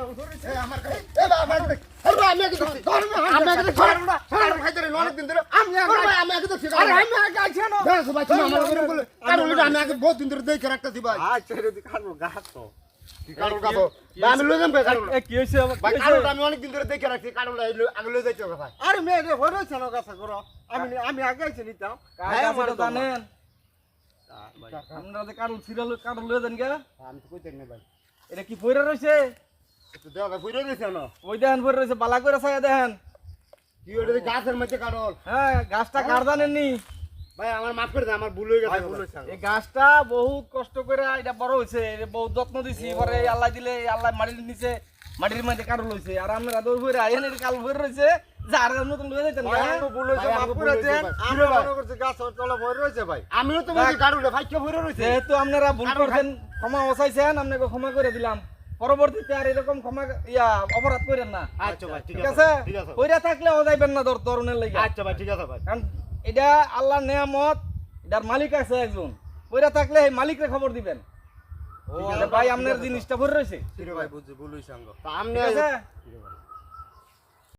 কারণ করেছে আমার কাছে এ বাবা আমি আগে ধর আমি আগে ধর কারণ খাইতে রে অনেক দিন ধরে আমি আগে তো ঠিক আরে আমি আগে আছি না দেখ ভাই তুমি আমার করে বলে কারণ আমি আগে বহুত দিন ধরে দেখে রাখতেছি ভাই আচ্ছা রে কারণ গাছ তো কি কারণ কাটো ভাই আমি লই যাম কারণ এ কি হইছে ভাই কারণ আমি অনেক দিন ধরে দেখে রাখছি কারণ আগে লই যাইতে হবে ভাই আরে মেয়ে রে হইছে না গাছ করো আমি আগে আছি নিতাম কাজ আছে তো জানেন আমরা যে কাটল সিরিয়াল কাটল লয়ে দেন কে আমি তো কইতে না ভাই এটা কি পয়রা রইছে একটু দেওয়া ভাই ফুইরে দিছ না ওই দেখেন পয়রা রইছে বালা করে ছায়া দেখেন কি ওটা গাছের মধ্যে কারণ হ্যাঁ গাছটা কাট জানেন নি ভাই আমার মাফ করে দে আমার ভুল হয়ে গেছে ভাই ভুল হইছে এই গাছটা বহুত কষ্ট করে এটা বড় হইছে বহুত যত্ন দিছি পরে আল্লাহ দিলে আল্লাহ মাটির নিচে মাটির মধ্যে কাটল হইছে আর আমরা দৌড় করে আইন এর কাল ভরে রইছে যার মতন লয়ে যাইতেন ভাই আমি ভুল হইছে ভাই, মাফ আমাকে করে ভুল হইছে দেন ভাই। আমি মনে করছি গাছ তলে ভরে রয়েছে ভাই আমিও তো বলি কারণ ভাই কি ফুইরে রইছে যেহেতু আপনারা ভুল করছেন ক্ষমা ওসাইছেন আপনাকে ক্ষমা করে দিলাম পরবর্তীতে আর এরকম ক্ষমা অপরাধ করেন না আচ্ছা ভাই ঠিক আছে ঠিক আছে কইরা থাকলে ও যাইবেন না তরুণের লাগি আচ্ছা ভাই ঠিক আছে ভাই কারণ এটা আল্লাহর নেয়ামত এটার মালিক আছে একজন কইরা থাকলে এই মালিকরে খবর দিবেন ও যে ভাই আপনার জিনিসটা ভরে রয়েছে ঠিক ভাই বুঝছি ভুল হইছে আঙ্গ তা আমনে ঠিক আছে